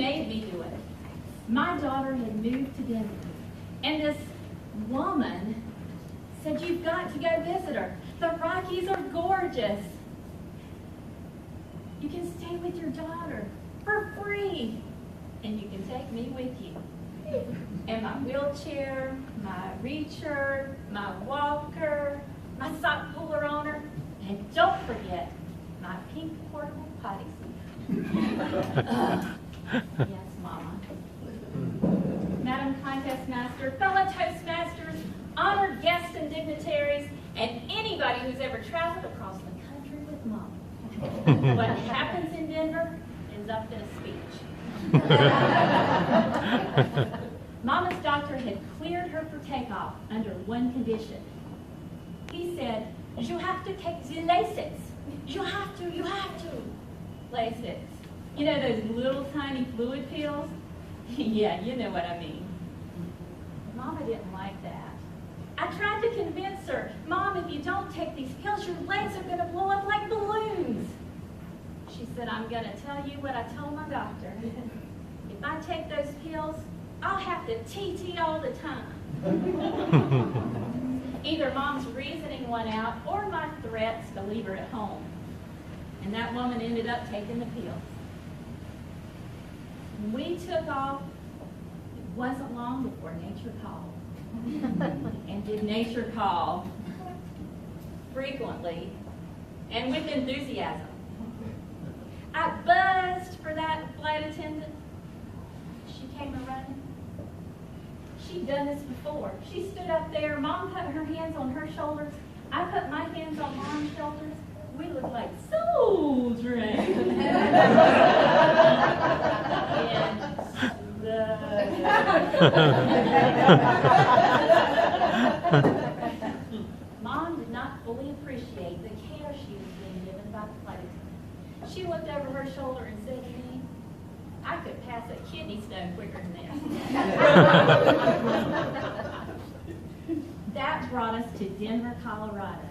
made me do it. My daughter had moved to Denver, and this woman said, "You've got to go visit her. The Rockies are gorgeous. You can stay with your daughter for free, and you can take me with you." And my wheelchair, my reacher, my walker, my sock puller on her, and don't forget my pink portable potty seat. Yes, Mama. Madam Contest Master, fellow Toastmasters, honored guests and dignitaries, and anybody who's ever traveled across the country with Mama. What happens in Denver ends up in a speech. Mama's doctor had cleared her for takeoff under one condition. He said, "You have to take the Lasix. You have to. Lasix. You know those little tiny fluid pills? Yeah, you know what I mean." Mama didn't like that. I tried to convince her, "Mom, if you don't take these pills, your legs are going to blow up like balloons." She said, "I'm going to tell you what I told my doctor. If I take those pills, I'll have to TT all the time." Either Mom's reasoning won out or my threats to leave her at home. And that woman ended up taking the pills. When we took off, it wasn't long before nature called. And did nature call? Frequently and with enthusiasm. I buzzed for that flight attendant. She came a-running. She'd done this before. She stood up there. Mom put her hands on her shoulders. I put my hands on Mom's shoulders. We looked like soul trains. Mom did not fully appreciate the care she was being given by the flight attendant. She looked over her shoulder and said to me, "I could pass a kidney stone quicker than this." That brought us to Denver, Colorado.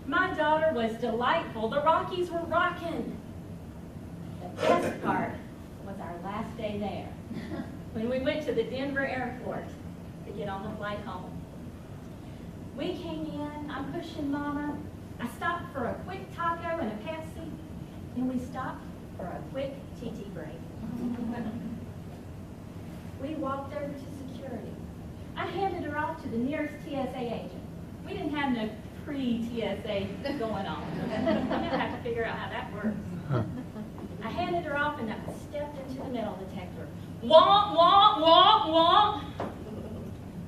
My daughter was delightful. The Rockies were rocking. The best part was our last day there, when we went to the Denver airport to get on the flight home. We came in, I'm pushing Mama. I stopped for a quick taco and a Pepsi, and we stopped for a quick TT break. We walked over to security. I handed her off to the nearest TSA agent. We didn't have no pre-TSA going on. We're going to have to figure out how that works. I handed her off and I stepped into the metal detector. Womp, womp, womp, womp.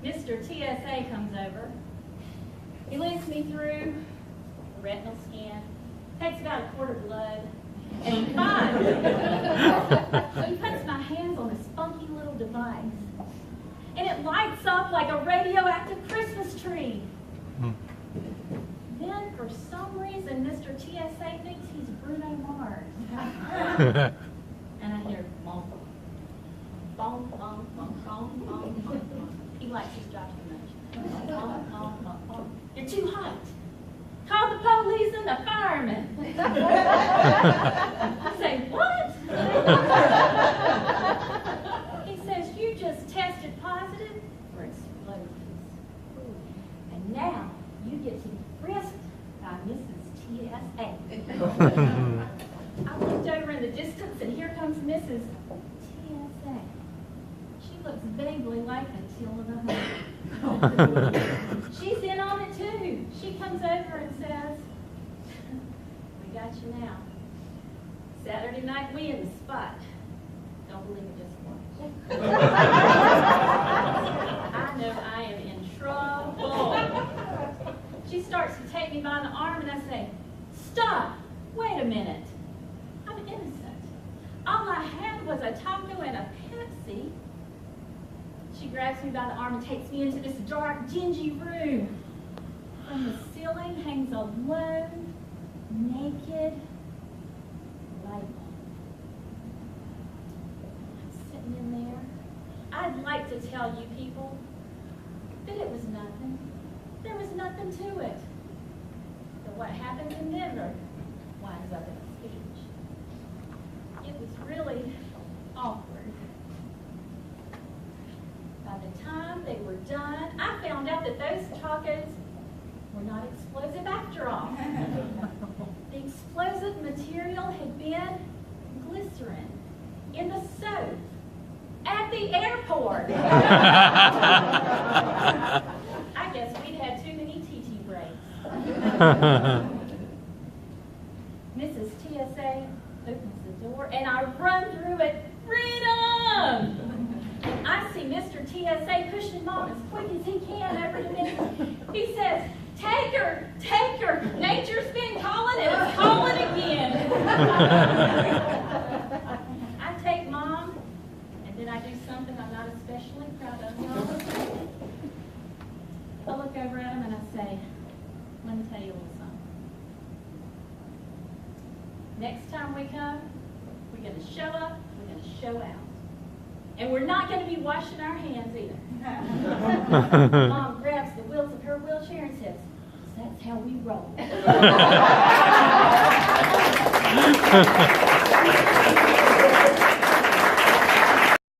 Mr. TSA comes over. He leads me through a retinal scan. Takes about a quart of blood. And finally, he puts my hands on this funky little device. And it lights up like a radioactive Christmas tree. Then, for some reason, Mr. TSA thinks he's Bruno Mars. And I hear, "Bonk, bonk, bonk, bonk, bonk, bonk, bonk." He likes his job too much. Bonk, bonk, bonk, bonk. "You're too hot. Call the police and the firemen." I say, "What?" He says, "You just tested positive for explosives. And now you get to be frisked by Mrs. TSA." I looked over in the distance, and here comes Mrs. TSA. She looks vaguely like Attila the Hun. She's in on it too. She comes over and says, "We got you now. Saturday night, we in the spot. Don't believe it, just watch." I know I am in trouble. She starts to take me by the arm, and I say, "Stop! Wait a minute. I'm innocent. All I had was a taco and a Pepsi." She grabs me by the arm and takes me into this dark, dingy room. From the ceiling hangs a lone, naked light bulb. I'm sitting in there. I'd like to tell you people that it was nothing. There was nothing to it. But what happens in Denver winds up in a speech. It was really awkward. work. I guess we'd had too many TT breaks. Mrs. TSA opens the door, and I run through it, freedom! And I see Mr. TSA pushing Mom as quick as he can over to me. He says, take her, nature's been calling and it's calling again. I take Mom, and then I do something I'm not especially proud of, y'all. I look over at him and I say, let me tell you a little something. Next time we come, we're going to show up, we're going to show out. And we're not going to be washing our hands either. Mom grabs the wheels of her wheelchair and says, that's how we roll.